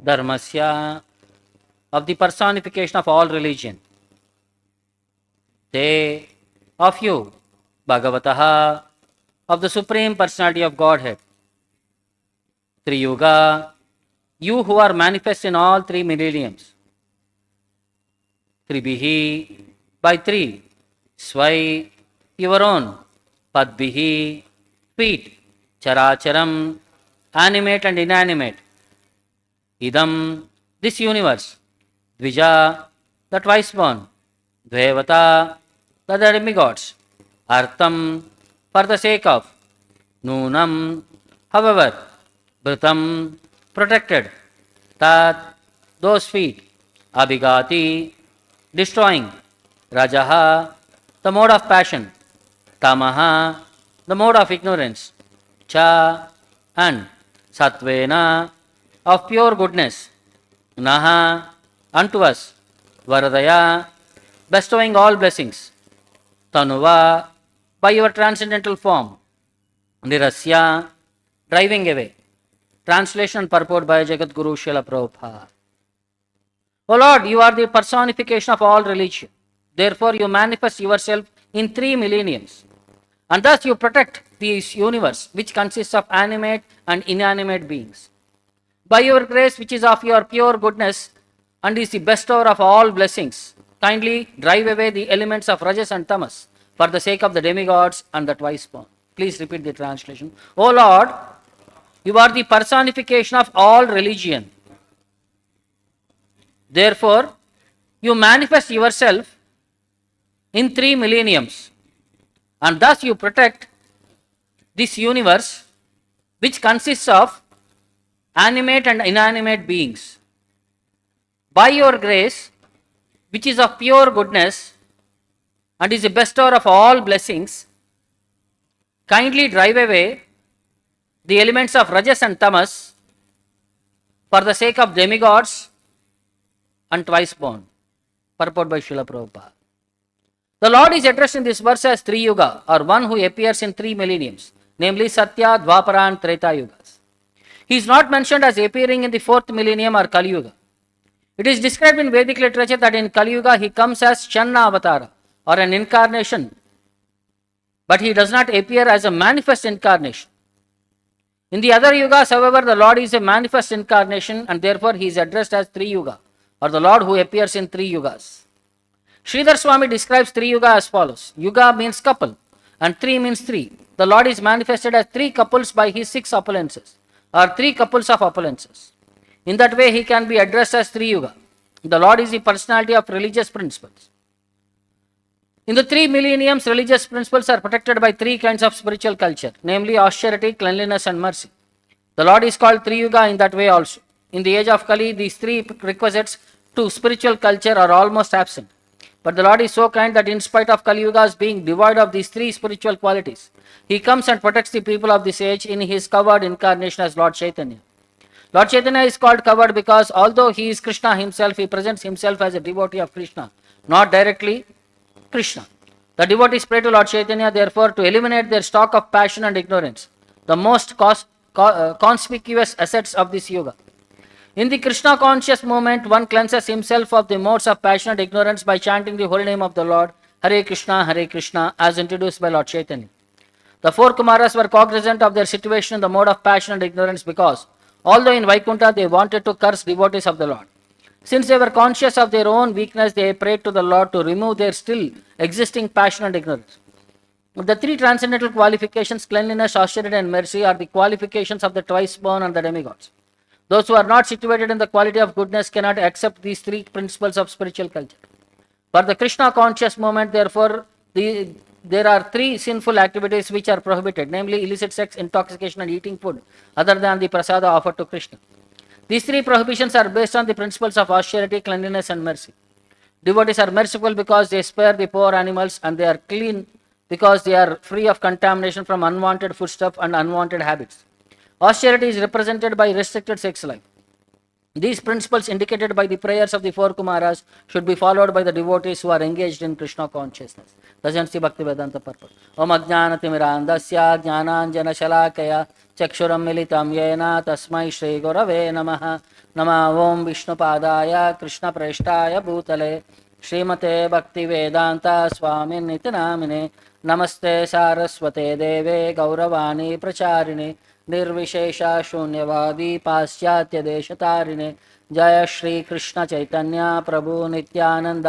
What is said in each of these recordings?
Dharmasya, of the personification of all religion. Te, of you, Bhagavataha, of the Supreme Personality of Godhead. Tri-yuga, you who are manifest in all three millenniums. Tribihi, by three. Sway, your own. Padbihi, feet. Characharam, animate and inanimate. Idam, this universe. Dvija, the twice born. Dvevata, the demigods. Artham, for the sake of. Nunam, however. Britam, protected. Tat, those feet. Abhigati, destroying. Rajaha, the mode of passion. Tamaha, the mode of ignorance. Cha, and. Satvena, of pure goodness. Naha, unto us. Varadaya, bestowing all blessings. Tanuva, by your transcendental form. Nirasya, driving away. Translation and purport by Jagat Guru Srila Prabhupada. O Lord, you are the personification of all religion. Therefore, you manifest yourself in three millenniums. And thus you protect this universe, which consists of animate and inanimate beings. By your grace, which is of your pure goodness and is the bestower of all blessings, kindly drive away the elements of Rajas and Tamas for the sake of the demigods and the twice born. Please repeat the translation. O Lord, you are the personification of all religion. Therefore, you manifest yourself in three millenniums, and thus you protect this universe, which consists of animate and inanimate beings. By your grace, which is of pure goodness and is the bestower of all blessings, kindly drive away the elements of Rajas and Tamas for the sake of demigods and twice born. Purport by Srila Prabhupada. The Lord is addressed in this verse as Tri-yuga, or one who appears in three millenniums, namely Satya, Dwapara and Treta yugas. He is not mentioned as appearing in the fourth millennium or kaliyuga. It is described in Vedic literature that in kaliyuga he comes as Channa avatara, or an incarnation, but he does not appear as a manifest incarnation. In the other yugas, however, the Lord is a manifest incarnation, and therefore he is addressed as Tri-yuga, or the Lord who appears in three yugas. Sridhar Swamy describes Tri-yuga as follows. Yuga means couple, and three means three. The Lord is manifested as three couples by his six opulences, or three couples of opulences. In that way, he can be addressed as Tri-yuga. The Lord is the personality of religious principles. In the three millenniums, religious principles are protected by three kinds of spiritual culture, namely austerity, cleanliness and mercy. The Lord is called Tri-yuga in that way also. In the age of Kali, these three requisites to spiritual culture are almost absent. But the Lord is so kind that in spite of Kali Yuga's being devoid of these three spiritual qualities, he comes and protects the people of this age in his covered incarnation as Lord Chaitanya. Lord Chaitanya is called covered because although he is Krishna himself, he presents himself as a devotee of Krishna, not directly Krishna. The devotees pray to Lord Chaitanya, therefore, to eliminate their stock of passion and ignorance, the most conspicuous assets of this yuga. In the Krishna conscious movement, one cleanses himself of the modes of passion and ignorance by chanting the holy name of the Lord, Hare Krishna, as introduced by Lord Chaitanya. The four Kumaras were cognizant of their situation in the mode of passion and ignorance because, although in Vaikuntha they wanted to curse devotees of the Lord, since they were conscious of their own weakness, they prayed to the Lord to remove their still existing passion and ignorance. The three transcendental qualifications, cleanliness, austerity and mercy, are the qualifications of the twice born and the demigods. Those who are not situated in the quality of goodness cannot accept these three principles of spiritual culture. For the Krishna conscious movement, therefore, there are three sinful activities which are prohibited, namely illicit sex, intoxication and eating food other than the prasada offered to Krishna. These three prohibitions are based on the principles of austerity, cleanliness and mercy. Devotees are merciful because they spare the poor animals, and they are clean because they are free of contamination from unwanted foodstuff and unwanted habits. Austerity is represented by restricted sex life. These principles indicated by the prayers of the four Kumaras should be followed by the devotees who are engaged in Krishna consciousness. Darshan Bhakti Vedanta purport. Om Ajnana Timirandasya Jnananjana Shalakaya चक्षुरन्मिलितं येन तस्मै श्रीगुरवे नमः। नमः ॐ विष्णुपादाय कृष्णप्रेष्ठाय भूतले श्रीमते भक्तिवेदान्त स्वामिनिति नामिने। नमस्ते सारस्वते देवे गौरवाणी प्रचारिणे निर्विशेष शून्यवादी पाश्चात्यदेशतारिणे। जय श्री कृष्ण चैतन्य प्रभु नित्यानंद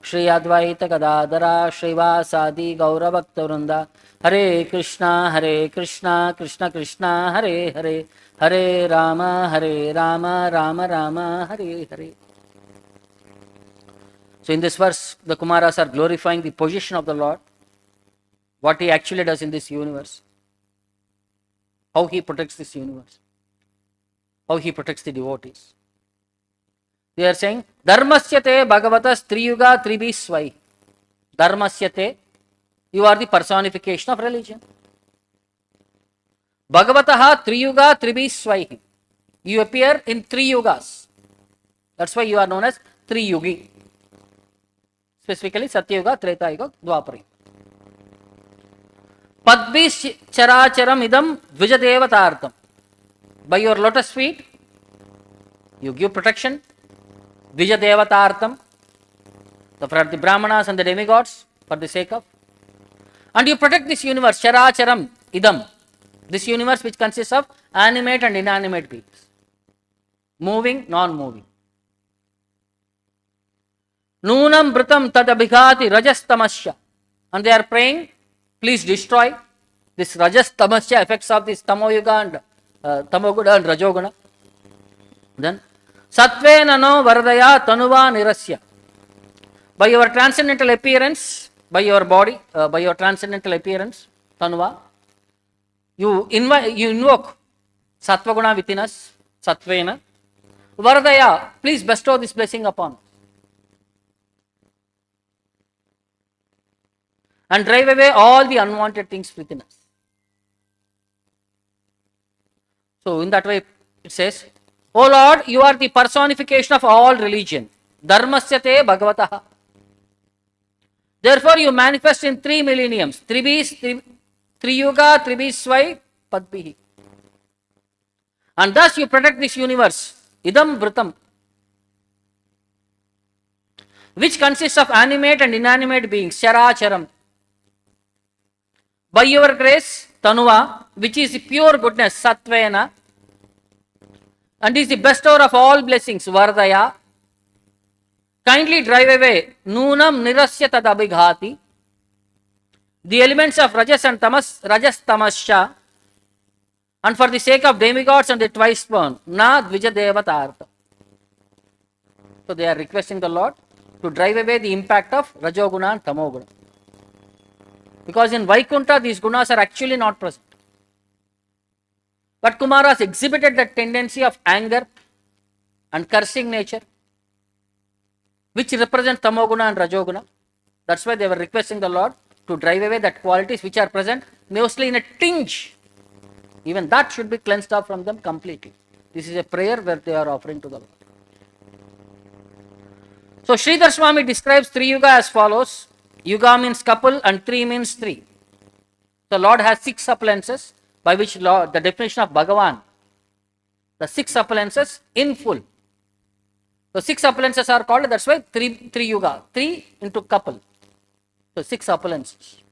श्री अद्वैत गदाधरा श्रीवासादि गौरभक्तवृंद। हरे कृष्णा कृष्ण कृष्ण हरे हरे, हरे Ram Ram Ram Hare Hare. So in this verse, the Kumaras are glorifying the position of the Lord, what he actually does in this universe, how he protects this universe, how he protects the devotees. They are saying, Dharmasyate Bhagavatas Tri-yuga Tribhisvai. Dharmasyate, you are the personification of religion. Bhagavataha Tri-yuga Tribhisvai. You appear in 3 yugas. That's why you are known as Tri-yugi. Specifically Satyuga, Treta Yuga, Dwapara Yuga. Padbhis characharam idam dvijadevatartam. By your lotus feet, you give protection. Dvijadevatartam. For the Brahmanas and the demigods, for the sake of. And you protect this universe, characharam idam. This universe which consists of animate and inanimate beings. Moving, non-moving. Nunam Britam Tadabhigati Rajastamasya. And they are praying, please destroy this Rajastamasya effects of this Tamoyuga and Tamoguna and Rajoguna. Then Satvena no Vardaya Tanuva Nirasya. By your transcendental appearance, by your body, by your transcendental appearance, Tanuva, you invoke Satvaguna within us, Satvena. Vardaya, please bestow this blessing upon us. And drive away all the unwanted things within us. So in that way it says, O Lord, you are the personification of all religion. Dharmasyate Bhagavataha. Therefore you manifest in 3 millenniums. Tri-yuga, Tribhisvai, Padbhihi. And thus you protect this universe. Idam Vritam. Which consists of animate and inanimate beings. Characharam. By your grace, Tanuva, which is the pure goodness, Satvena, and is the bestower of all blessings, Vardaya, kindly drive away, Nunam Nirasya Tadabhighati, the elements of Rajas and Tamas, Rajas Tamasya, and for the sake of demigods and the twice born, Na Dvijadevatartha. So they are requesting the Lord to drive away the impact of Rajoguna and Tamoguna. Because in Vaikuntha, these gunas are actually not present. But Kumaras exhibited that tendency of anger and cursing nature, which represent Tamoguna and Rajoguna. That's why they were requesting the Lord to drive away that qualities which are present, mostly in a tinge. Even that should be cleansed off from them completely. This is a prayer where they are offering to the Lord. So Sridhar Swamy describes Tri-yuga as follows. Yuga means couple and 3 means 3. The Lord has 6 appliances by which the definition of Bhagavan, the 6 appliances in full. So 6 appliances are called, that's why Tri-yuga, 3 into couple. So 6 appliances.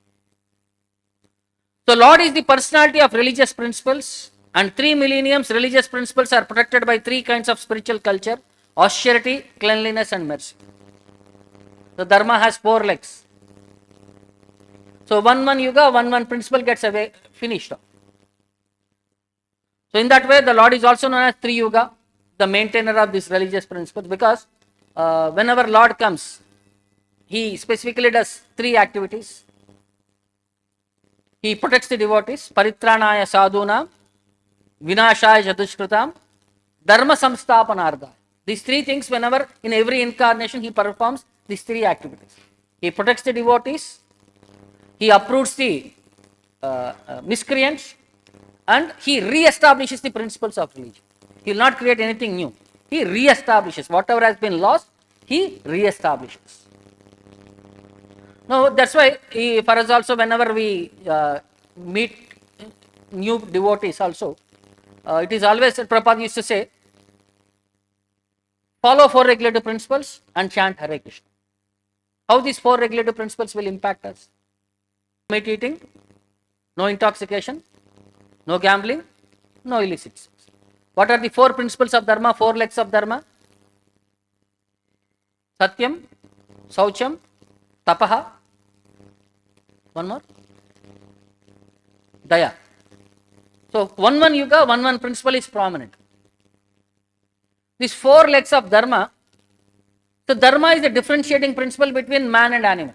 So Lord is the personality of religious principles, and 3 millenniums religious principles are protected by 3 kinds of spiritual culture: austerity, cleanliness and mercy. The Dharma has 4 legs. So one yuga, one principle gets away, finished. So in that way, the Lord is also known as Tri-yuga, the maintainer of these religious principles, because whenever Lord comes, he specifically does 3 activities. He protects the devotees, Paritranaya Sadhunam, Vinashaya Chadushkritam, Dharma Samsthapanartha. These 3 things, whenever in every incarnation, he performs these 3 activities. He protects the devotees, he uproots the miscreants, and he re-establishes the principles of religion. He will not create anything new. He re-establishes. Whatever has been lost, he re-establishes. No, that's why for us also, whenever we meet new devotees also. It is always, Prabhupada used to say, follow 4 regulative principles and chant Hare Krishna. How these 4 regulative principles will impact us? No meat eating, no intoxication, no gambling, no illicit sex. What are the 4 principles of Dharma, 4 legs of Dharma? Satyam, Saucham, Tapaha, one more, Daya. So, one yuga, one principle is prominent. These 4 legs of Dharma, so Dharma is the differentiating principle between man and animal.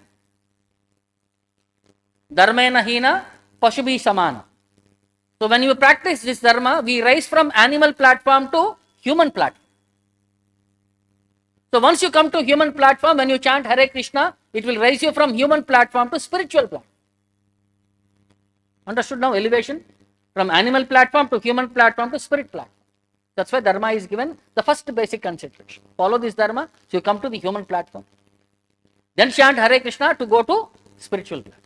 Dharmena hina pashubi samana. So, when you practice this Dharma, we rise from animal platform to human platform. So, once you come to human platform, when you chant Hare Krishna, it will raise you from human platform to spiritual platform. Understood now? Elevation from animal platform to human platform to spirit platform. That's why Dharma is given the first basic consideration. Follow this Dharma, so you come to the human platform. Then chant Hare Krishna to go to spiritual platform.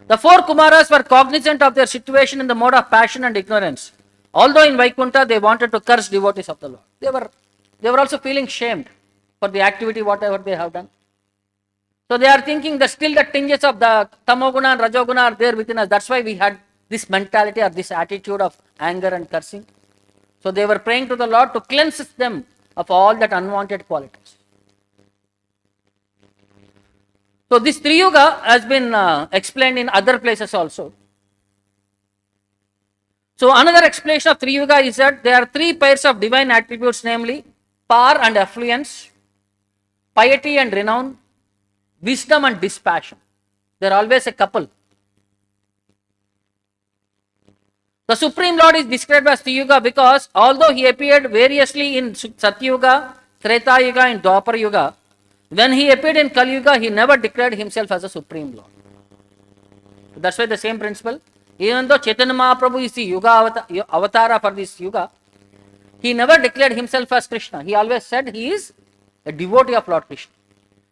The 4 Kumaras were cognizant of their situation in the mode of passion and ignorance. Although in Vaikuntha they wanted to curse devotees of the Lord. They were also feeling shamed for the activity, whatever they have done. So they are thinking that still the tinges of the Tamoguna and Rajoguna are there within us. That's why we had this mentality or this attitude of anger and cursing. So they were praying to the Lord to cleanse them of all that unwanted qualities. So this Tri-yuga has been explained in other places also. So another explanation of Tri-yuga is that there are 3 pairs of divine attributes, namely power and affluence, piety and renown, wisdom and dispassion. They are always a couple. The Supreme Lord is described as Tri-yuga because although he appeared variously in Satyuga, Treta Yuga and Dwapar Yuga, when he appeared in Kaliyuga, he never declared himself as a Supreme Lord. So that's why the same principle, even though Chaitanya Mahaprabhu is the Yuga avatara for this Yuga, he never declared himself as Krishna. He always said he is a devotee of Lord Krishna.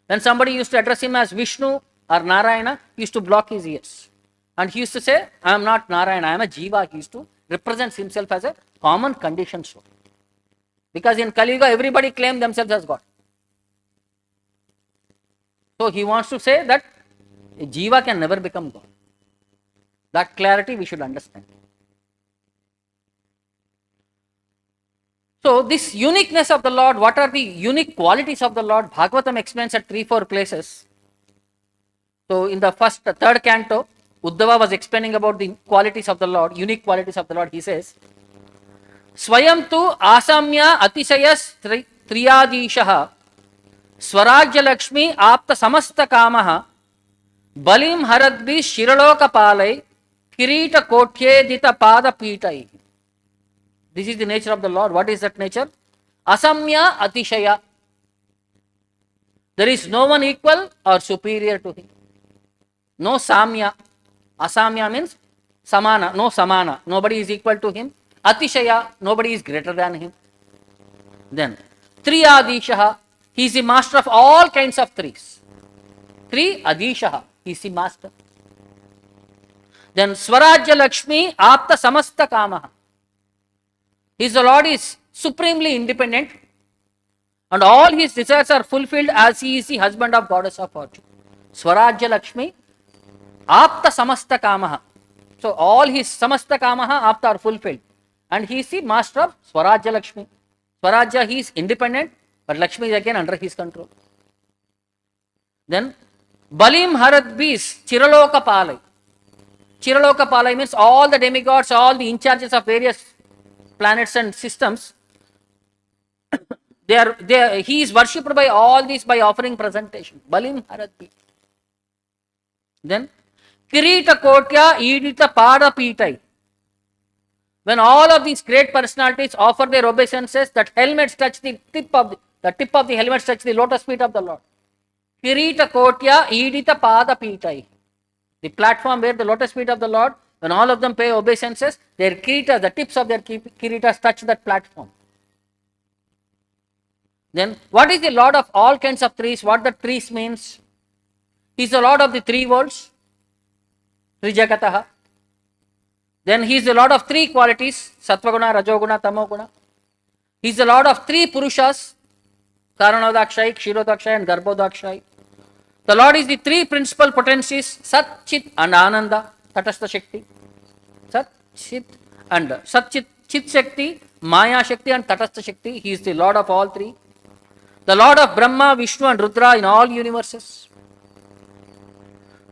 When somebody used to address him as Vishnu or Narayana, he used to block his ears. And he used to say, I am not Narayana, I am a Jiva. He used to represent himself as a common conditioned soul. Because in Kaliyuga, everybody claimed themselves as God. So he wants to say that a Jiva can never become God. That clarity we should understand. So this uniqueness of the Lord, what are the unique qualities of the Lord? Bhagavatam explains at 3-4 places. So in the third canto, Uddhava was explaining about the qualities of the Lord, unique qualities of the Lord. He says, Swayambhu asamya atishayas triyadishaha Swarajya Lakshmi apta samasta kamaha balim haradvi shiraloka palai kirita kotyedita pada pitai. This is the nature of the Lord. What is that nature? Asamya atishaya. There is no one equal or superior to him. No samya. Asamya means samana. No samana. Nobody is equal to him. Atishaya. Nobody is greater than him. Then, Triyadishaha. He is the master of all kinds of trees. Tri-adishaha. He is the master. Then, Swarajya Lakshmi apta samasta kamaha. His Lord is supremely independent and all his desires are fulfilled as he is the husband of goddess of fortune. Swarajya Lakshmi apta samasta kamaha. So all his samasta kamaha apta are fulfilled and he is the master of Swarajya Lakshmi. Swarajya, he is independent, but Lakshmi is again under his control. Then Balim Haradbis Chiraloka Palai. Chiraloka Palai means all the demigods, all the in charges of various planets and systems, he is worshipped by all these by offering presentation. Balim Haradbi. Then Kirita Kotya Edita Pada Pitai. When all of these great personalities offer their obeisances, that helmets touch the tip of the helmets touch the lotus feet of the Lord. Kirita Kotya Edita Pada Pitai. The platform where the lotus feet of the Lord, when all of them pay obeisances, their kiritas, the tips of their kiritas touch that platform. Then, what is the Lord of all kinds of trees? What the trees means? He is the Lord of the 3 worlds, Trijagataha. Then he is the Lord of three qualities, Sattva-guna, Rajoguna, Tamoguna. He is the Lord of three Purushas, Karanodakshai, Kshirodakshai and Garbhodakshai. The Lord is the three principal potencies, Sat, Chit and Ananda, Tatastha Shakti. Sat, Chit and Sat, Chit Shakti, Maya Shakti and Tatastha Shakti. He is the Lord of all three. The Lord of Brahma, Vishnu and Rudra in all universes.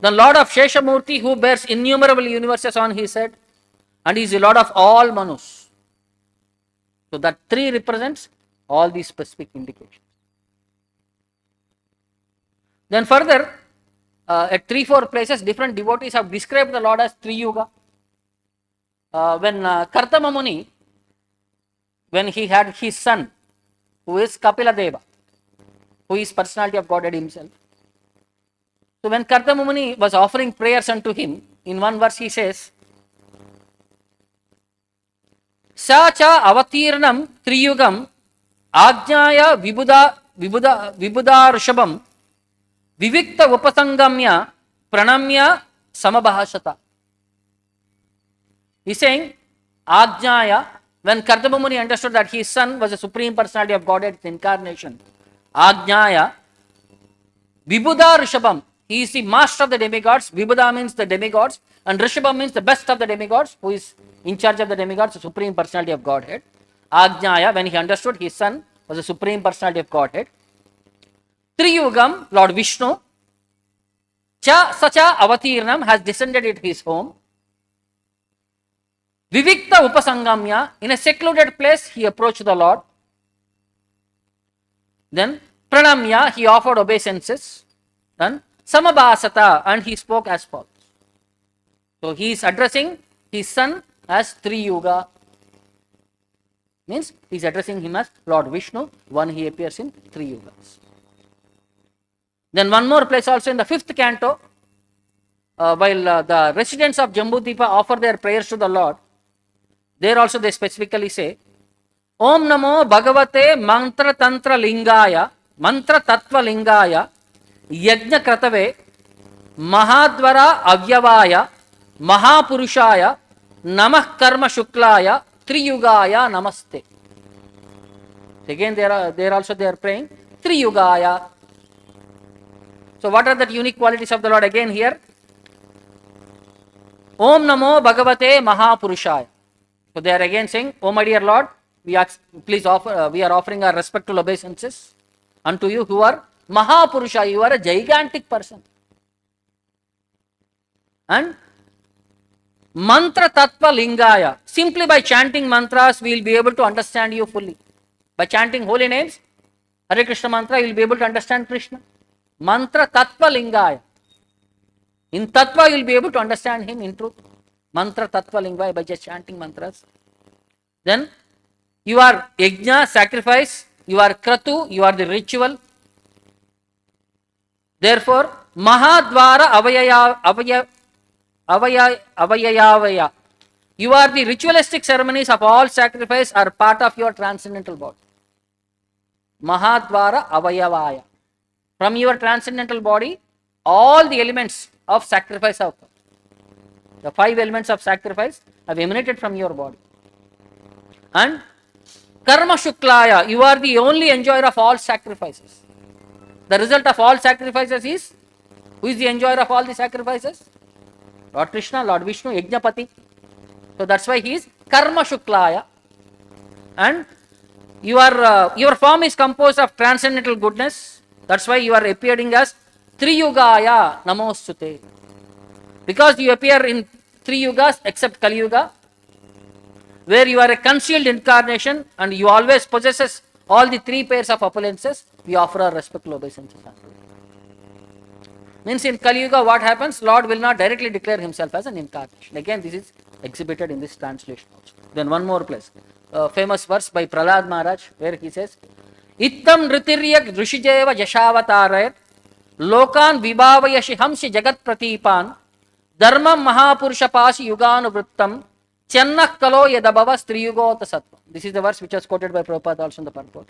The Lord of Sheshamurti who bears innumerable universes on his head. And he is the Lord of all Manus. So that three represents all these specific indications. Then further, at 3-4 places, different devotees have described the Lord as Tri-yuga. When Kartama Muni, when he had his son, who is Kapila Deva, who is personality of Godhead himself. So when Kartama Muni was offering prayers unto him, in one verse he says, Sa cha avatirnam triyugam ajnaya vibuda rishabam vivikta upasangamya pranamya samabhashata. He is saying, Ajnaya, when Kartama Muni understood that his son was the Supreme Personality of Godhead, Incarnation, Ajnaya, Vibuda Rishabam, he is the master of the demigods. Vibuda means the demigods, and Rishabam means the best of the demigods, who is in charge of the demigods, the Supreme Personality of Godhead. Ajnaya, when he understood his son was the Supreme Personality of Godhead. Tri-yugam, Lord Vishnu, Cha Sacha Avatirnam, has descended at his home. Vivikta Upasangamya, in a secluded place he approached the Lord. Then Pranamya, he offered obeisances. Then Samabhasata, and he spoke as follows. So he is addressing his son as Tri-yuga. Means he is addressing him as Lord Vishnu, one he appears in 3 yugas. Then one more place also in the 5th canto, while the residents of Jambudvipa offer their prayers to the Lord, there also they specifically say, Om Namo Bhagavate Mantra Tantra Lingaya, Mantra Tattva Lingaya, Yajna Kratave, Mahadvara Avyavaya, Mahapurushaya, Namah Karma Shuklaya, Tri-yugaya Namaste. Again there also they are praying Tri-yugaya. So what are the unique qualities of the Lord again here? Om Namo Bhagavate Mahapurushaya. So they are again saying, Oh my dear Lord, we are offering our respectful obeisances unto you who are Mahapurusha, you are a gigantic person. And Mantra Tattva Lingaya, simply by chanting mantras we will be able to understand you fully. By chanting holy names, Hare Krishna mantra, you will be able to understand Krishna. Mantra Tattva Lingaya. In Tattva you will be able to understand him in truth. Mantra Tattva Lingaya, by just chanting mantras. Then you are Yajna, sacrifice, you are Kratu, you are the ritual. Therefore, Mahadvara Avayayavaya. You are the ritualistic ceremonies of all sacrifice are part of your transcendental body. Mahadvara Avayavaya. From your transcendental body, all the elements of sacrifice have come. The 5 elements of sacrifice have emanated from your body. And Karma Shuklaya, you are the only enjoyer of all sacrifices. The result of all sacrifices is, who is the enjoyer of all the sacrifices? Lord Krishna, Lord Vishnu, Yajnapati. So that's why he is Karma Shuklaya. And your form is composed of transcendental goodness. That's why you are appearing as Tri-yugaya Namostute. Because you appear in 3 yugas except Kaliyuga, where you are a concealed incarnation and you always possesses all the 3 pairs of opulences, we offer our respectful obeisances. Means in Kaliyuga what happens? Lord will not directly declare himself as an incarnation. Again, this is exhibited in this translation also. Then one more place. Famous verse by Prahlad Maharaj, where he says, Ittam Ritiryak Drishijeva Jashavatara Lokan Vibhavayashi Hamsi Jagat Pratipan Dharmam Mahapurusha Pasi Yuganuvrittam Channak Kalo Yadabhavas Tri-yugota Sattva. This is the verse which was quoted by Prabhupada also in the purport.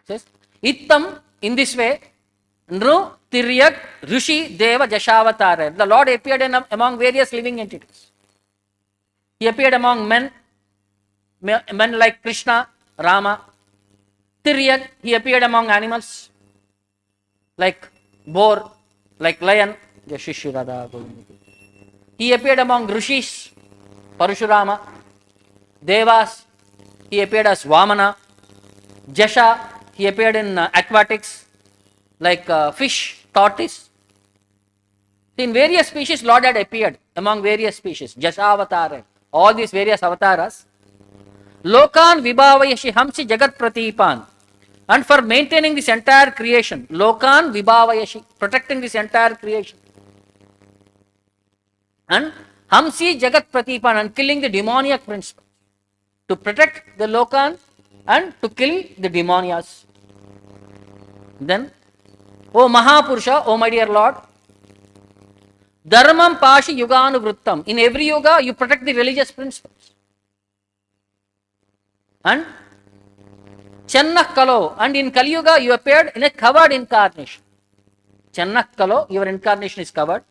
Says, Ittam, in this way, Nru Tiryak Rishi Deva Jashavatara. The Lord appeared among various living entities. He appeared among men like Krishna, Rama. Tiryag, he appeared among animals like boar, like lion. He appeared among rishis, Parashurama. Devas, he appeared as Vamana. Jasha, he appeared in aquatics like fish, tortoise. In various species, Lord had appeared among various species. Jashavatara, all these various avatars. Lokan vibhavayashi hamsi jagat pratipan. And for maintaining this entire creation, Lokan vibhavayashi, protecting this entire creation. And hamsi jagat pratipan, and killing the demoniac principle. To protect the Lokan and to kill the demonias. Then, O Mahapurusha, O my dear Lord, Dharmam Pashi Yuganu Vrittam. In every yoga, you protect the religious principles. And Channah Kalo, and in Kaliyuga, you appeared in a covered incarnation. Channah Kalo, your incarnation is covered.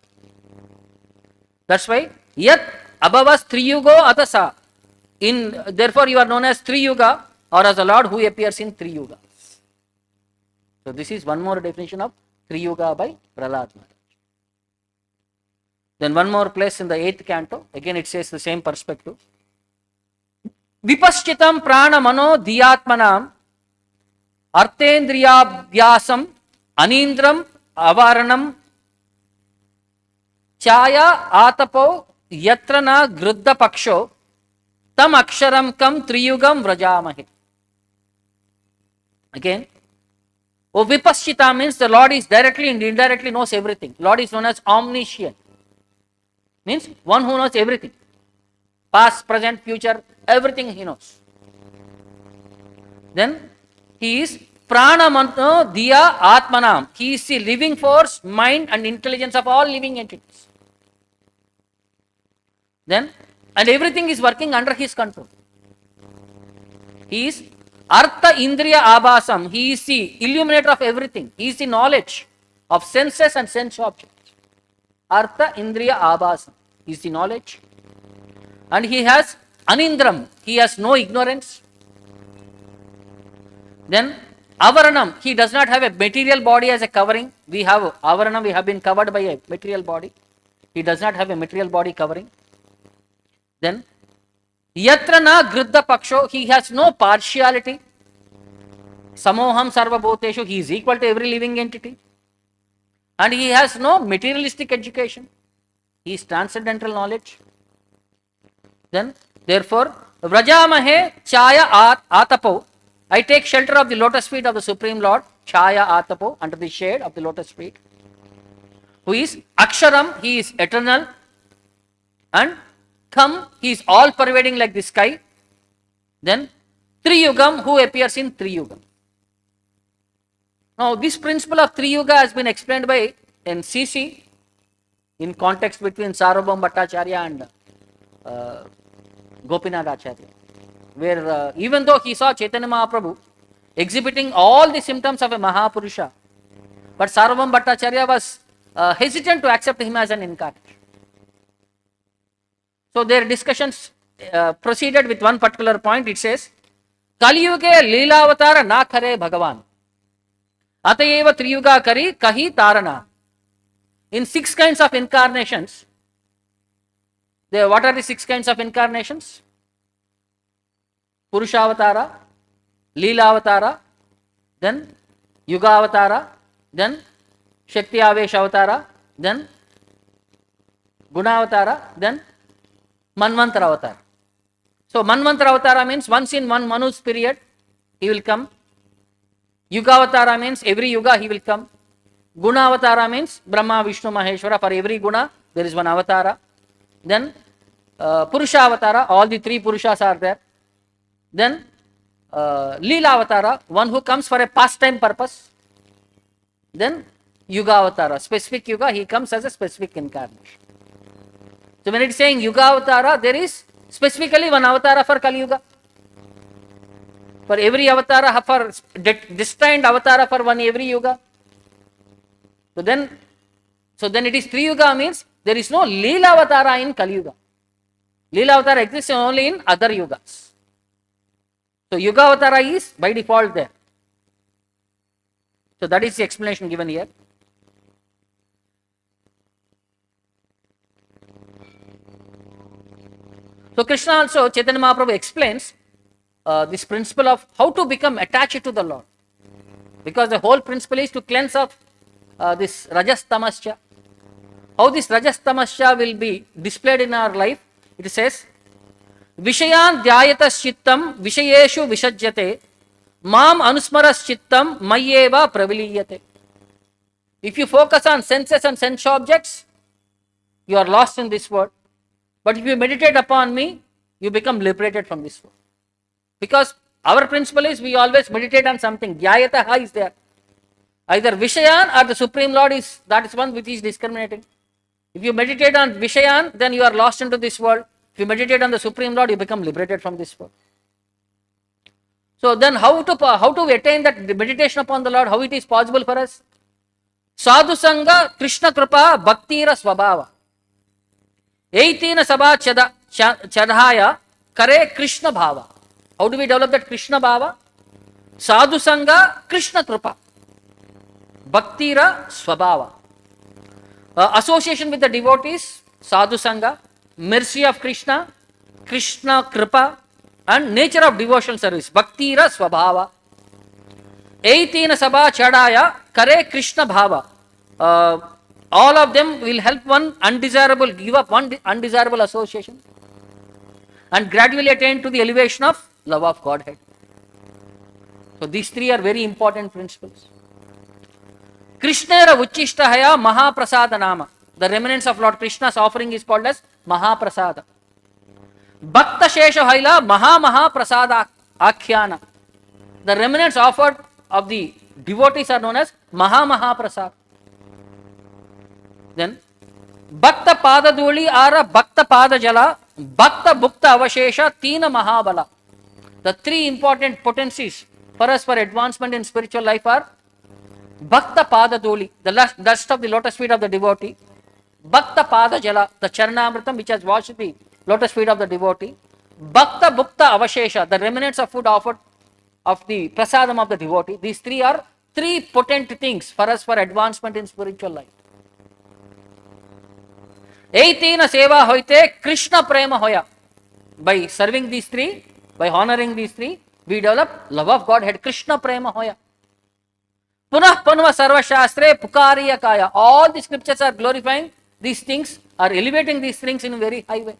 That's why, Yat Abhavas Tri-yuga Atasa. Therefore, you are known as Tri-yuga, or as the Lord who appears in Tri-yuga. So, this is one more definition of Tri-yuga by Prahlad Maharaj. Then one more place in the 8th canto, again it says the same perspective. Vipaschitam prana mano dhyatmanam artendriyabhyasam anindram avaranam chaya atapo yatrana gruddha paksho tam aksharam kam triyugam vrajamahe. Again, O Vipaschita means the Lord is directly and indirectly knows everything. Lord is known as omniscient. Means one who knows everything. Past, present, future, everything he knows. Then he is Pranamano Diya Atmanam. He is the living force, mind and intelligence of all living entities. Then, and everything is working under his control. He is Artha Indriya Abhasam. He is the illuminator of everything. He is the knowledge of senses and sense objects. Artha Indriya Abhasam. He is the knowledge. And he has Anindram. He has no ignorance. Then Avaranam. He does not have a material body as a covering. We have Avaranam. We have been covered by a material body. He does not have a material body covering. Then Yatra na Gruddha Paksho. He has no partiality. Samoham Sarva Bhuteshu. He is equal to every living entity. And he has no materialistic education. He is transcendental knowledge. Then, therefore, Vrajamahe Chaya Atapo. I take shelter of the lotus feet of the Supreme Lord. Chaya Atapo, under the shade of the lotus feet. Who is Aksharam, he is eternal. And Kham, he is all pervading like the sky. Then, Tri-yugam, who appears in Tri-yugam. Now, this principle of Tri-yuga has been explained by NCC in context between Sarvabhauma Bhattacharya and Gopinath Acharya, where even though he saw Chaitanya Mahaprabhu exhibiting all the symptoms of a Mahapurusha, but Sarvabhauma Bhattacharya was hesitant to accept him as an incarnation. So their discussions proceeded with one particular point. It says, Kaliyuge Leelavatara na khare Bhagavan. Atayeva Tri-yuga kari kahi tarana. In 6 kinds of incarnations, what are the 6 kinds of incarnations? Purushavatara, Leelavatara, then Yugavatara, then Shakti Avesh Avatara, then Gunavatara, then Manvantara Avatara. So Manvantara Avatara means once in one Manu's period, he will come. Yugavatara means every yuga he will come. Gunavatara means Brahma, Vishnu, Maheshwara. For every guna, there is one avatara. Then Purushavatara, all the 3 Purushas are there. Then Leelavatara, one who comes for a pastime purpose. Then Yugavatara, specific yuga, he comes as a specific incarnation. So when it is saying Yugavatara, there is specifically one avatara for Kaliyuga. For every avatara, for destined avatara for one every yuga. So then it is Tri-yuga means there is no Leela avatara in Kaliyuga. Leela Avatara exists only in other yugas. So Yuga Avatara is by default there. So that is the explanation given here. So Krishna also, Chaitanya Mahaprabhu explains this principle of how to become attached to the Lord. Because the whole principle is to cleanse of this Rajas Tamasya. How this Rajas Tamasya will be displayed in our life? It says, Vishayan dhyayatas chittam vishayeshu visajyate mam anusmaras chittam mayyeva praviliyate. If you focus on senses and sense objects, you are lost in this world. But if you meditate upon me, you become liberated from this world. Because our principle is we always meditate on something. Dhyayataha is there. Either Vishayan or the Supreme Lord is, that is one which is discriminating. If you meditate on Vishayan, then you are lost into this world. If you meditate on the Supreme Lord, you become liberated from this world. So then how to attain that meditation upon the Lord, how it is possible for us? Sadhu Sangha Krishna Kripa Bhaktira Swabhava. Eitina Sabha Chadhaya Kare Krishna Bhava. How do we develop that Krishna Bhava? Sadhu Sangha Krishna Kripa Bhaktira Swabhava. Association with the devotees, Sadhu Sangha, mercy of Krishna, Krishna Kripa, and nature of devotional service, Bhaktira Swabhava. Eitina Sabha Chadaya Kare Krishna Bhava. All of them will help one undesirable, give up one undesirable association and gradually attain to the elevation of love of Godhead. So these three are very important principles. Krishnera Uchishtahaya Maha Prasada Nama. The remnants of Lord Krishna's offering is called as Maha Prasada. Bhakta Shesha Haila Maha Prasada Akhyana. The remnants offered of the devotees are known as Maha Prasada. Then Bhakta Pada Duli Ara Bhakta Pada Jala Bhakta Bhukta Avashesha Tina Mahabala. The three important potencies for us for advancement in spiritual life are Bhakta Pada Duli, the dust of the lotus feet of the devotee. Bhakta Pada Jala, the Charanamritam which has washed the lotus feet of the devotee. Bhakta Bhukta Avashesha, the remnants of food offered of the prasadam of the devotee. These three are three potent things for us for advancement in spiritual life. Eitina Seva Hoite Krishna Prema Hoya. By serving these three, by honoring these three, we develop love of Godhead, Krishna Prema Hoya. Punah Panva Sarva Shastre Pukariya Kaya. All the scriptures are glorifying these things, are elevating these things in a very high way.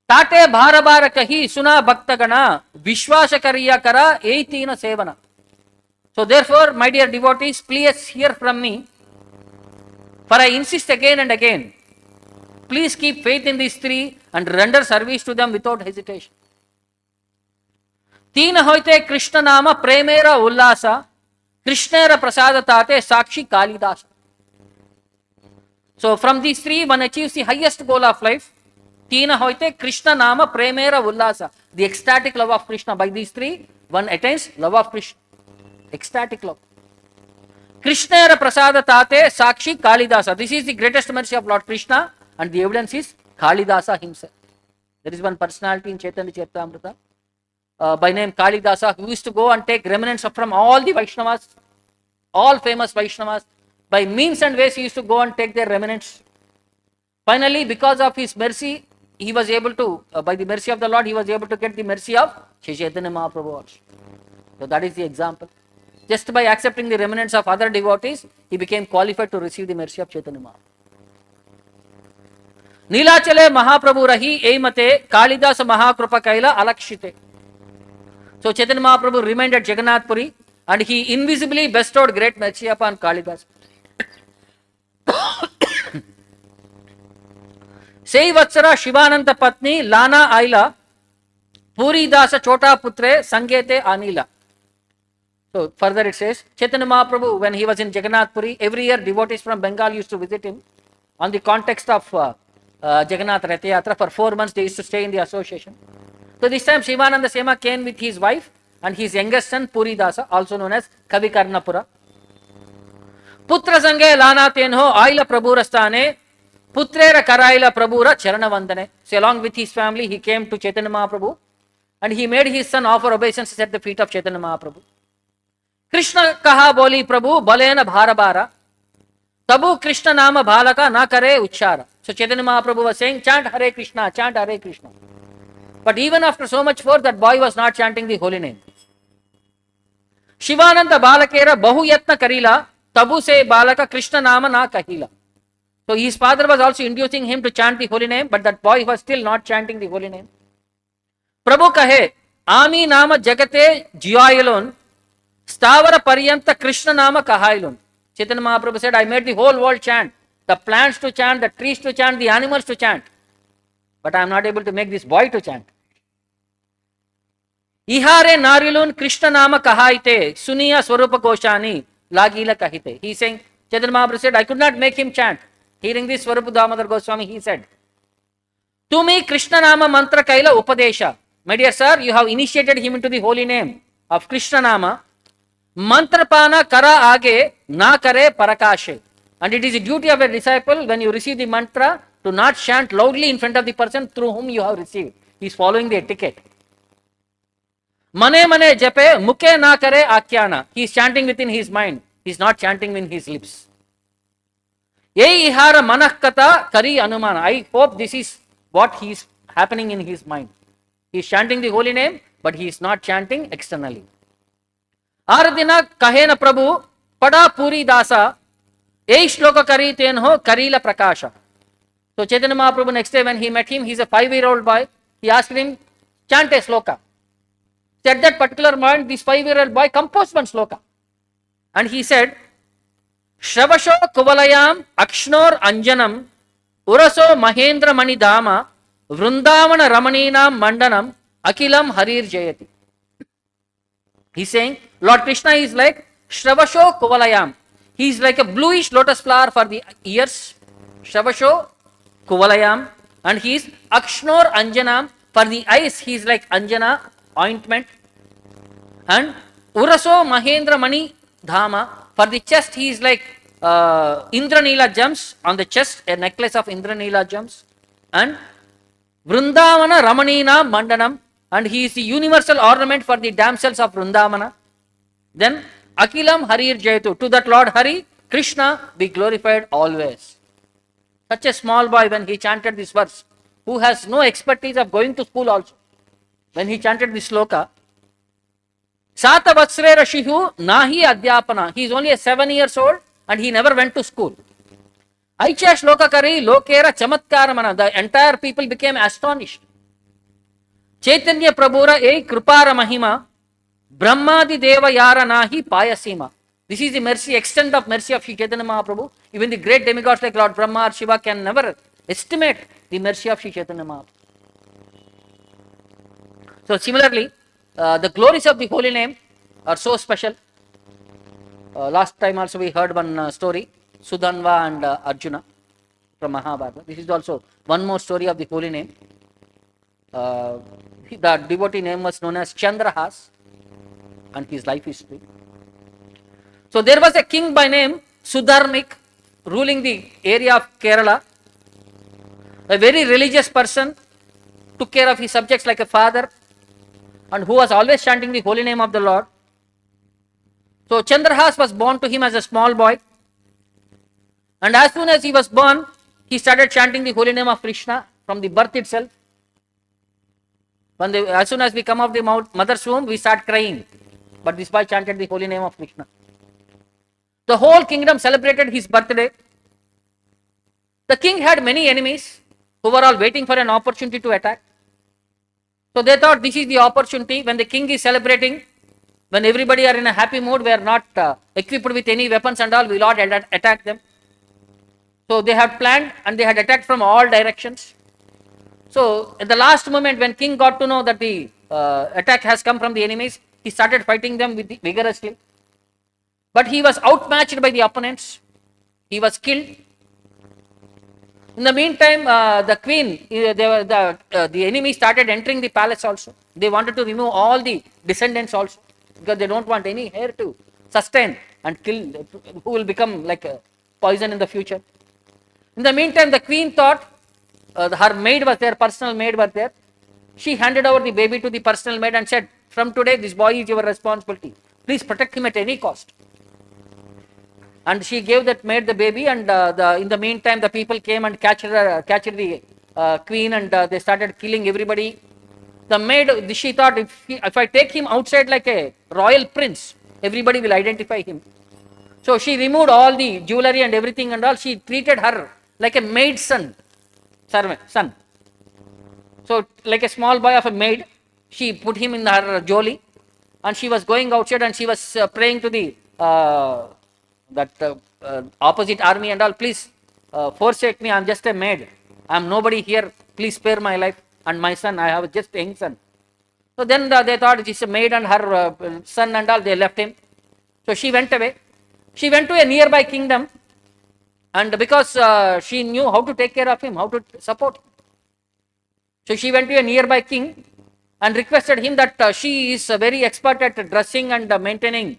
Tate Bharabara Kahi Suna Bhaktagana Vishwasa Kariya Kara Eitina Sevana. So therefore, my dear devotees, please hear from me. For I insist again and again, please keep faith in these three and render service to them without hesitation. Teen hoite Krishna Nama Premera Ullasa Krishnera Prasada Tate Sakshi Kalidasa. So from these three, one achieves the highest goal of life. Teen hoite Krishna Nama Premera Ullasa. The ecstatic love of Krishna. By these three, one attains love of Krishna. Ecstatic love. Krishnera Prasada Tate Sakshi Kalidasa. This is the greatest mercy of Lord Krishna, and the evidence is Kalidasa himself. There is one personality in Chaitanya Charitamrita by name Kalidasa, who used to go and take remnants from all the Vaishnavas, all famous Vaishnavas. By means and ways, he used to go and take their remnants. Finally, because of his mercy, he was able to, by the mercy of the Lord, he was able to get the mercy of Shri Chaitanya Mahaprabhu also. So that is the example. Just by accepting the remnants of other devotees, he became qualified to receive the mercy of Chaitanya Mahaprabhu. Nilachale Mahaprabhu Rahi Eimate Kalidasa Mahakrupa Kaila Alakshite. So Chaitanya Mahaprabhu remained at Jagannath Puri and he invisibly bestowed great mercy upon Kalidasa. Sei Vatsara Shivananta Patni Lana Aila Puri Dasa Chota Putre Sangete Anila. So further it says, Chaitanya Mahaprabhu, when he was in Jagannath Puri, every year devotees from Bengal used to visit him. On the context of Jagannath Ratha Yatra, for 4 months they used to stay in the association. So this time Shivananda Sema came with his wife and his youngest son Puri Dasa, also known as Kavi Karnapura. Putra Sange Lana Tenho Aila Prabhurastane Putrera Karaila Prabhura Charana Vandane. So along with his family, he came to Chaitanya Mahaprabhu and he made his son offer obeisances at the feet of Chaitanya Mahaprabhu. Krishna kaha boli Prabhu balena bhara bara. Tabu Krishna nama bhalaka na kare uchara. So Chaitanya Mahaprabhu was saying, chant Hare Krishna, chant Hare Krishna. But even after so much force, that boy was not chanting the holy name. Shivananda balakera bahu yatna karila, tabu se balaka Krishna nama na kahila. So his father was also inducing him to chant the holy name, but that boy was still not chanting the holy name. Prabhu kahe, Ami nama jagate jiyayalon, stavara paryanta Krishna nama kahailon. Chaitanya Mahaprabhu said, I made the whole world chant. The plants to chant, the trees to chant, the animals to chant. But I am not able to make this boy to chant. Ihare narilun Krishna nama kahaite, suniya swarupa koshani, lagila kahite. He is saying, Chaitanya Mahaprabhu said, I could not make him chant. Hearing this, Swarupa Damodar Goswami, he said, Tumi Krishna nama mantra kaila upadesha. My dear sir, you have initiated him into the holy name of Krishna nama. Mantrapana kara age na kare parakashe. And it is the duty of a disciple when you receive the mantra to not chant loudly in front of the person through whom you have received. He is following the etiquette. Mane mane jape muke na kare akyana. He is chanting within his mind. He is not chanting with his lips. Ye ihara manakata kari anumana. I hope this is what he is happening in his mind. He is chanting the holy name, but he is not chanting externally. Aradina kahena Prabhu pada puri dasa ei shloka kari tenho karila prakasha. So Chaitanya Mahaprabhu next day when he met him, he is a 5-year-old boy. He asked him, chant a sloka. So at that particular moment, this 5-year-old boy composed one sloka. And he said, Shravasho kuvalayam akshnor anjanam uraso mahendra mani dama vrundavana ramaninam mandanam akilam harir jayati. He is saying, Lord Krishna is like Shravasho kuvalayam. He is like a bluish lotus flower for the ears. Shravasho kuvalayam. And he is akshnor anjanam. For the eyes, he is like anjana, ointment. And uraso mahendra mani dhama. For the chest, he is like Indranila gems on the chest, a necklace of Indranila gems. And Vrundavana Ramanina Mandanam. And he is the universal ornament for the damsels of Vrundavana. Then Akilam Harir Jayatu. To that Lord Hari, Krishna be glorified always. Such a small boy when he chanted this verse, who has no expertise of going to school also. When he chanted this sloka, Sata Vatsre Rashihu Nahi Adhyapana. He is only 7 years old and he never went to school. Aicha Shloka Kari Lokera Chamatkaramana. The entire people became astonished. Chaitanya Prabhura Ei Krupara Mahima Brahmadi Deva Yara Nahi Payasima. This is the mercy, extent of mercy of Sri Chaitanya Mahaprabhu. Even the great demigods like Lord Brahma or Shiva can never estimate the mercy of Sri Chaitanya Mahaprabhu. So similarly, the glories of the holy name are so special. Last time also we heard one story, Sudhanva and Arjuna from Mahabharata. This is also one more story of the holy name. The devotee name was known as Chandrahas and his life history. So there was a king by name Sudharmik ruling the area of Kerala. A very religious person, took care of his subjects like a father, and who was always chanting the holy name of the Lord. So Chandrahas was born to him as a small boy. And as soon as he was born, he started chanting the holy name of Krishna from the birth itself. As soon as we come out of the mother's womb, we start crying. But this boy chanted the holy name of Krishna. The whole kingdom celebrated his birthday. The king had many enemies who were all waiting for an opportunity to attack. So they thought this is the opportunity when the king is celebrating, when everybody are in a happy mood, we are not equipped with any weapons and all, we will not attack them. So they had planned and they had attacked from all directions. So at the last moment when king got to know that the attack has come from the enemies, he started fighting them vigorously. But he was outmatched by the opponents. He was killed. In the meantime, the queen, the enemy started entering the palace also. They wanted to remove all the descendants also, because they don't want any heir to sustain and kill, who will become like a poison in the future. In the meantime, the queen thought her maid was there, personal maid was there. She handed over the baby to the personal maid and said, from today, this boy is your responsibility. Please protect him at any cost. And she gave that maid the baby, and in the meantime, the people came and catched the queen, and they started killing everybody. The maid, she thought, if I take him outside like a royal prince, everybody will identify him. So she removed all the jewelry and everything and all. She treated her like a maid son. So like a small boy of a maid, she put him in her jolly, and she was going outside, and she was praying to the opposite army and all, please forsake me, I am just a maid, I am nobody here, please spare my life and my son, I have just a young son. So then they thought it is a maid and her son and all, they left him. So she went away. She went to a nearby kingdom, and because she knew how to take care of him, how to support him. So she went to a nearby king and requested him that she is very expert at dressing and maintaining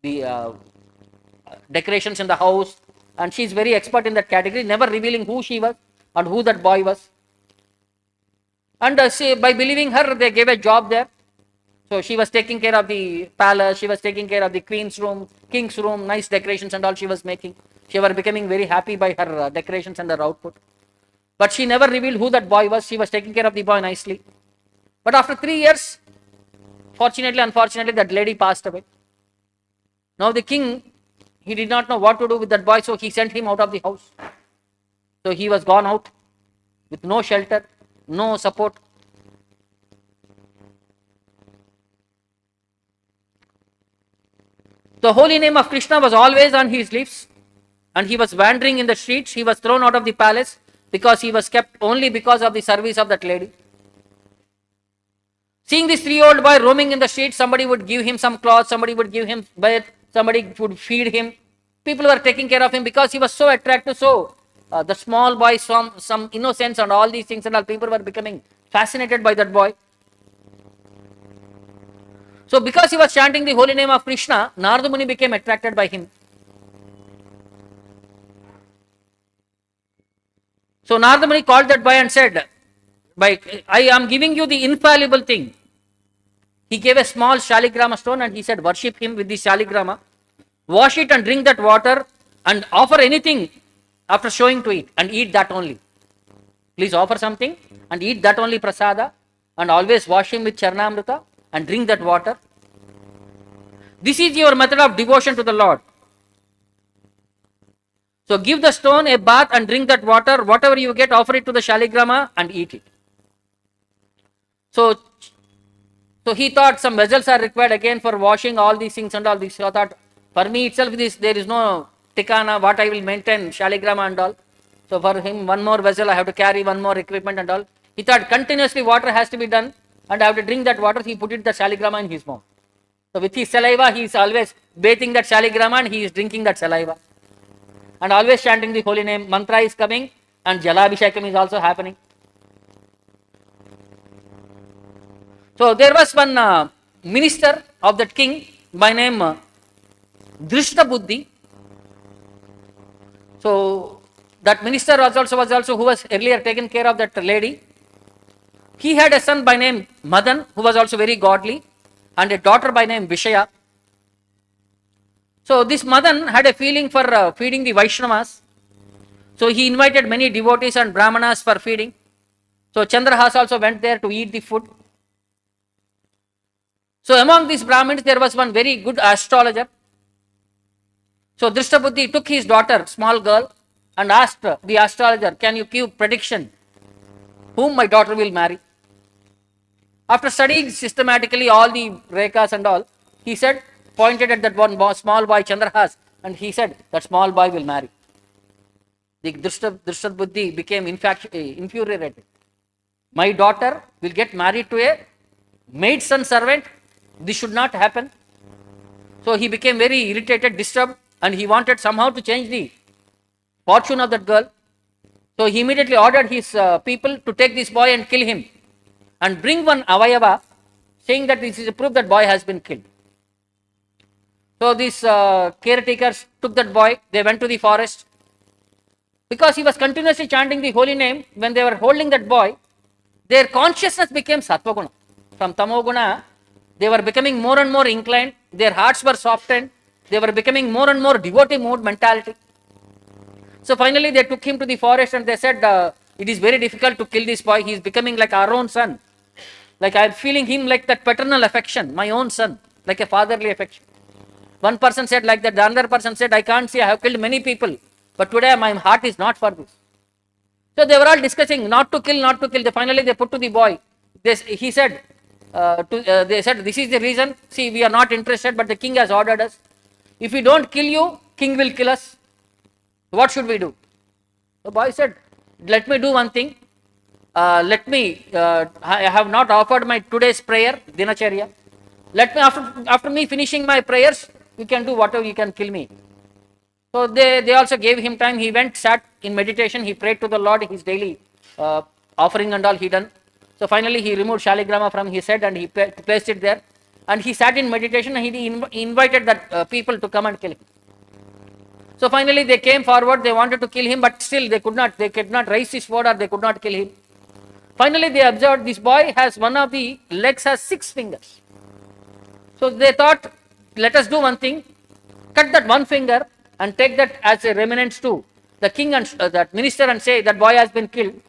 the decorations in the house, and she is very expert in that category, never revealing who she was and who that boy was. And by believing her, they gave a job there. So she was taking care of the palace, she was taking care of the queen's room, king's room, nice decorations and all she was making. She was becoming very happy by her decorations and her output. But she never revealed who that boy was. She was taking care of the boy nicely. But after 3 years, fortunately, unfortunately, that lady passed away. Now the king, he did not know what to do with that boy, so he sent him out of the house. So he was gone out with no shelter, no support. The holy name of Krishna was always on his lips, and he was wandering in the streets. He was thrown out of the palace because he was kept only because of the service of that lady. Seeing this 3-year-old boy roaming in the streets, somebody would give him some clothes, somebody would give him bath, somebody would feed him. People were taking care of him because he was so attractive. So the small boy, some innocence and all these things and all, people were becoming fascinated by that boy. So because he was chanting the holy name of Krishna, Narada Muni became attracted by him. So Narada Muni called that boy and said, I am giving you the infallible thing. He gave a small shaligrama stone and he said, worship him with the shaligrama, wash it and drink that water and offer anything after showing to it and eat that only. Please offer something and eat that only prasada, and always wash him with charnamrita and drink that water. This is your method of devotion to the Lord. So give the stone a bath and drink that water. Whatever you get, offer it to the shaligrama and eat it. So he thought some vessels are required again for washing all these things and all this. So thought, for me itself, there is no tikana, what I will maintain, shaligrama and all. So for him, one more vessel, I have to carry one more equipment and all. He thought continuously water has to be done and I have to drink that water. He put it the shaligrama in his mouth. So with his saliva, he is always bathing that shaligrama and he is drinking that saliva. And always chanting the holy name. Mantra is coming and Jalabhishekam is also happening. So there was one minister of that king by name Drishta Buddhi. So that minister was also who was earlier taken care of that lady. He had a son by name Madan, who was also very godly, and a daughter by name Vishaya. So this Madan had a feeling for feeding the Vaishnavas. So he invited many devotees and Brahmanas for feeding. So Chandrahas also went there to eat the food. So among these Brahmins, there was one very good astrologer. So Drishtabuddhi took his daughter, small girl, and asked the astrologer, can you give prediction whom my daughter will marry? After studying systematically all the rekas and all, he said, pointed at that one small boy, Chandrahas, and he said, that small boy will marry. The Drishtabuddhi became infuriated. My daughter will get married to a maid son servant. This should not happen. So he became very irritated, disturbed, and he wanted somehow to change the fortune of that girl. So he immediately ordered his people to take this boy and kill him and bring one avayava, saying that this is a proof that boy has been killed. So these caretakers took that boy, they went to the forest, Because he was continuously chanting the holy name, when they were holding that boy, their consciousness became Sattva-guna. From Tamoguna, they were becoming more and more inclined, their hearts were softened, they were becoming more and more devotee mode mentality. So finally they took him to the forest and they said, it is very difficult to kill this boy, he is becoming like our own son. Like I am feeling him like that paternal affection, my own son, like a fatherly affection. One person said like that, the other person said, I can't see, I have killed many people, but today my heart is not for this. So they were all discussing, not to kill, not to kill. Finally they put to the boy, he said, they said, this is the reason, see we are not interested, but the king has ordered us. If we don't kill you, king will kill us. What should we do? The boy said, let me do one thing. I have not offered my today's prayer, dinacharya. Let me, after me finishing my prayers, you can do whatever, you can kill me. So they also gave him time. He went, sat in meditation, he prayed to the Lord, his daily offering and all he done. So finally he removed Shaligrama from his head and he placed it there. And he sat in meditation and he invited that people to come and kill him. So finally they came forward, they wanted to kill him, but still they could not raise his sword or they could not kill him. Finally they observed this boy has one of the legs has 6 fingers. So they thought, let us do one thing, cut that one finger and take that as a remnants to the king and that minister and say that boy has been killed.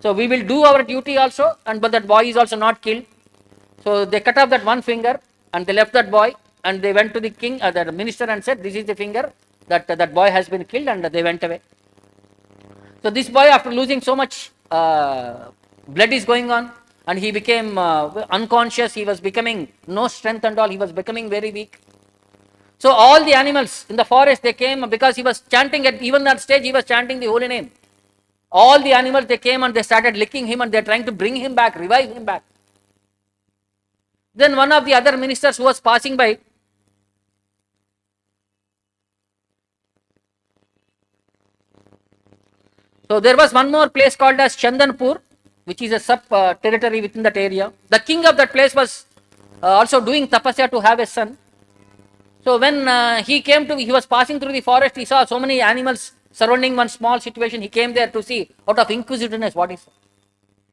So we will do our duty also, but that boy is also not killed. So they cut off that one finger and they left that boy and they went to the king, the minister and said, this is the finger that boy has been killed, and they went away. So this boy, after losing so much blood is going on and he became unconscious, he was becoming no strength and all, he was becoming very weak. So all the animals in the forest, they came because he was chanting at even that stage, he was chanting the holy name. All the animals, they came and they started licking him and they are trying to bring him back, revive him back. Then one of the other ministers who was passing by, so there was one more place called as Chandanpur, which is a sub territory within that area. The king of that place was also doing tapasya to have a son. So when he was passing through the forest, he saw so many animals surrounding one small situation. He came there to see, out of inquisitiveness, what is it.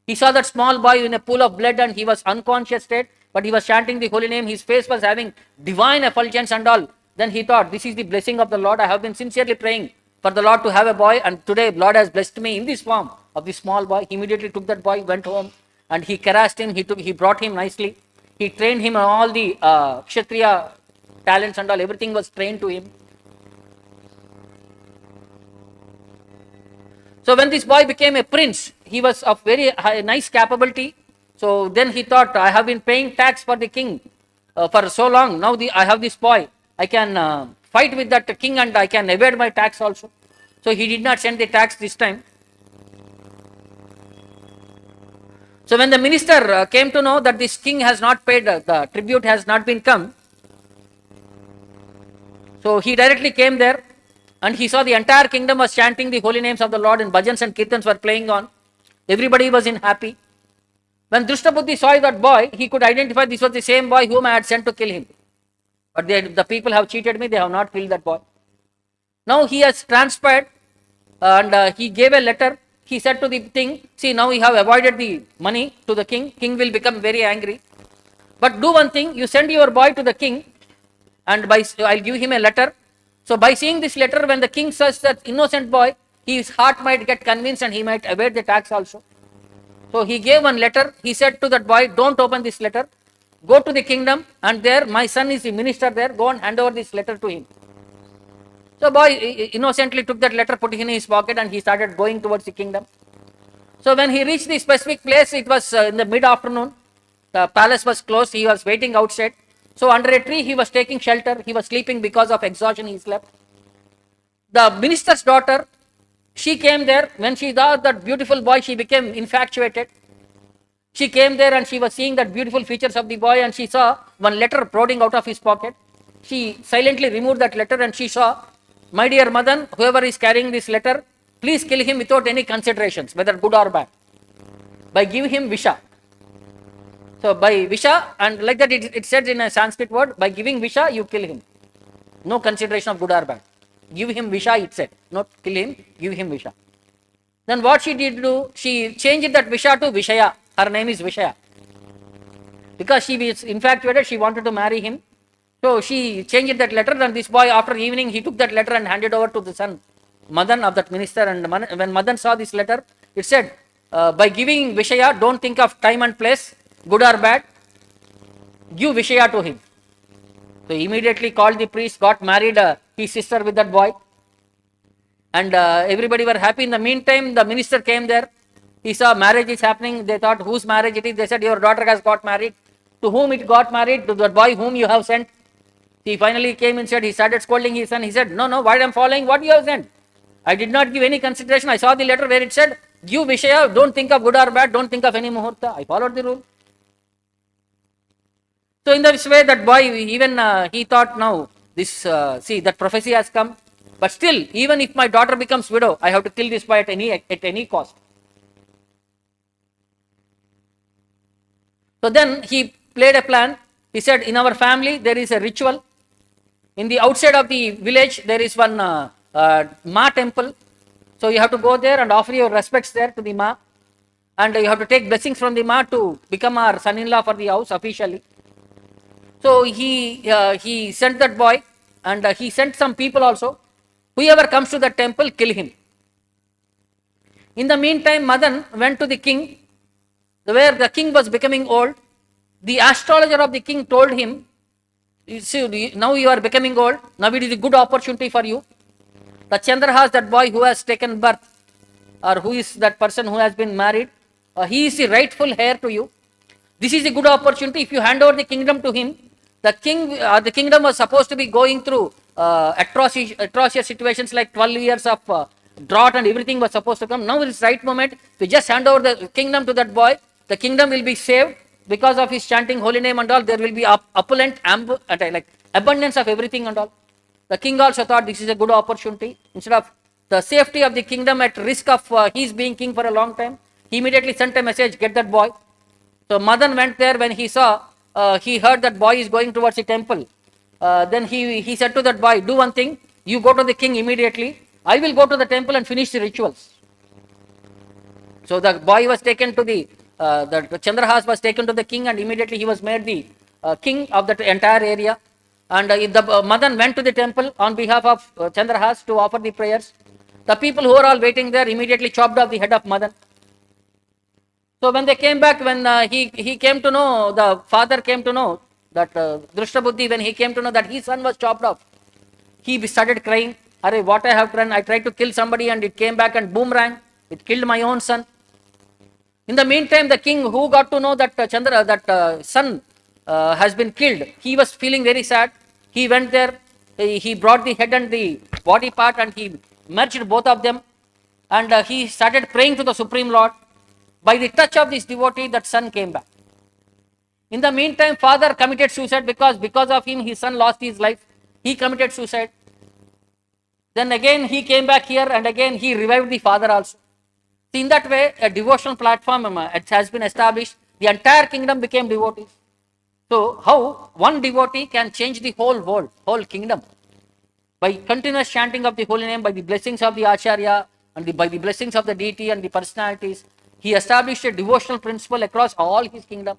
He saw that small boy in a pool of blood and he was unconscious state, but he was chanting the holy name. His face was having divine effulgence and all. Then he thought, this is the blessing of the Lord. I have been sincerely praying for the Lord to have a boy, and today Lord has blessed me in this form of this small boy. He immediately took that boy, went home, and he caressed him. He brought him nicely. He trained him on all the Kshatriya talents and all. Everything was trained to him. So when this boy became a prince, he was of very nice capability. So then he thought, I have been paying tax for the king for so long. Now I have this boy. I can fight with that king and I can evade my tax also. So he did not send the tax this time. So when the minister came to know that this king has not paid, the tribute has not been come, so he directly came there and he saw the entire kingdom was chanting the holy names of the Lord and bhajans and kirtans were playing on. Everybody was in happy. When Drishtabuddhi saw that boy, he could identify this was the same boy whom I had sent to kill him. But the people have cheated me, they have not killed that boy. Now he has transpired and he gave a letter. He said to the king, see, now you have avoided the money to the king. King will become very angry. But do one thing, you send your boy to the king and I'll give him a letter. So by seeing this letter, when the king says that innocent boy, his heart might get convinced and he might evade the tax also. So he gave one letter. He said to that boy, don't open this letter. Go to the kingdom and there my son is the minister there. Go and hand over this letter to him. So boy innocently took that letter, put it in his pocket and he started going towards the kingdom. So when he reached the specific place, it was in the mid-afternoon. The palace was closed. He was waiting outside. So under a tree he was taking shelter. He was sleeping because of exhaustion. He slept. The minister's daughter, she came there. When she saw that beautiful boy, she became infatuated. She came there and she was seeing that beautiful features of the boy and she saw one letter prodding out of his pocket. She silently removed that letter and she saw, my dear Madan, whoever is carrying this letter, please kill him without any considerations, whether good or bad, by giving him Visha. So by Visha, and like that it said in a Sanskrit word, by giving Visha, you kill him. No consideration of good or bad. Give him Visha, it said. Not kill him, give him Visha. Then what she did do, she changed that Visha to Vishaya. Her name is Vishaya. Because she was infatuated, she wanted to marry him. So she changed that letter, and this boy, after evening, he took that letter and handed over to the son, Madan, of that minister. And when Madan saw this letter, it said, by giving Vishaya, don't think of time and place, good or bad, give Vishaya to him. So immediately called the priest, got married his sister with that boy. And everybody were happy. In the meantime, the minister came there. He saw marriage is happening. They thought, whose marriage it is? They said, your daughter has got married. To whom it got married? To the boy whom you have sent. He finally came and said, he started scolding his son. He said, no, why I am following what you have sent? I did not give any consideration. I saw the letter where it said, give Vishaya, don't think of good or bad, don't think of any muhurta. I followed the rule. So in this way, that boy, even he thought, now, this, see, that prophecy has come. But still, even if my daughter becomes widow, I have to kill this boy at any cost. So then he played a plan. He said, in our family, there is a ritual. In the outside of the village, there is one Ma temple. So you have to go there and offer your respects there to the Ma. And you have to take blessings from the Ma to become our son-in-law for the house officially. So he sent that boy, and he sent some people also. Whoever comes to the temple, kill him. In the meantime, Madan went to the king, where the king was becoming old. The astrologer of the king told him, see, now you are becoming old, now it is a good opportunity for you. The Chandrahas, that boy who has taken birth, or who is that person who has been married, he is the rightful heir to you. This is a good opportunity. If you hand over the kingdom to him, the kingdom was supposed to be going through atrocious situations like 12 years of drought and everything was supposed to come. Now it is right moment. If you just hand over the kingdom to that boy, the kingdom will be saved because of his chanting holy name and all. There will be opulent, like abundance of everything and all. The king also thought this is a good opportunity. Instead of the safety of the kingdom at risk of his being king for a long time, he immediately sent a message, get that boy. So Madan went there. When he saw, he heard that boy is going towards the temple. Then he said to that boy, do one thing, you go to the king immediately. I will go to the temple and finish the rituals. So the boy was taken to the Chandrahas was taken to the king, and immediately he was made the king of that entire area. And Madan went to the temple on behalf of Chandrahas to offer the prayers. The people who were all waiting there immediately chopped off the head of Madan. So when they came back, when he came to know, the father came to know that Drishtabuddhi, when he came to know that his son was chopped off, he started crying, Arey, what I have done, I tried to kill somebody and it came back and boomerang, it killed my own son. In the meantime, the king who got to know that son has been killed, he was feeling very sad. He went there, he brought the head and the body part and he merged both of them, and he started praying to the Supreme Lord. By the touch of this devotee, that son came back. In the meantime, father committed suicide because of him, his son lost his life. He committed suicide. Then again he came back here and again he revived the father also. See, in that way, a devotional platform has been established. The entire kingdom became devotees. So how one devotee can change the whole world, whole kingdom? By continuous chanting of the holy name, by the blessings of the Acharya, and by the blessings of the deity and the personalities, he established a devotional principle across all his kingdom.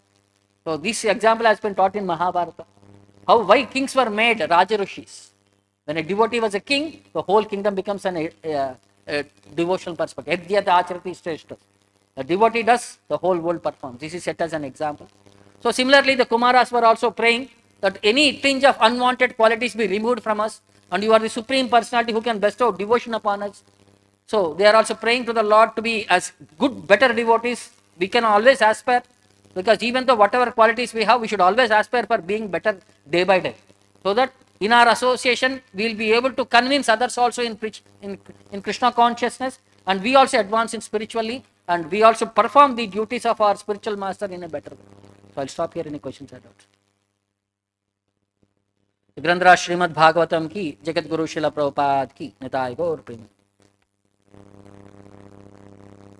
So this example has been taught in Mahabharata. Why kings were made Raja Rishis. When a devotee was a king, the whole kingdom becomes a devotional perspective. Yajnata acharati shrestha. The devotee does, the whole world performs. This is set as an example. So similarly, the Kumaras were also praying that any tinge of unwanted qualities be removed from us, and you are the supreme personality who can bestow devotion upon us. So they are also praying to the Lord to be as good, better devotees. We can always aspire, because even though whatever qualities we have, we should always aspire for being better day by day. So that in our association, we will be able to convince others also in Krishna consciousness, and we also advance in spiritually, and we also perform the duties of our spiritual master in a better way. So I'll stop here. Any questions or doubts? ग्रंथराज Shrimad Bhagavatam की, जगत गुरु शिला प्रभुपाद की, निताय गौर प्रेम।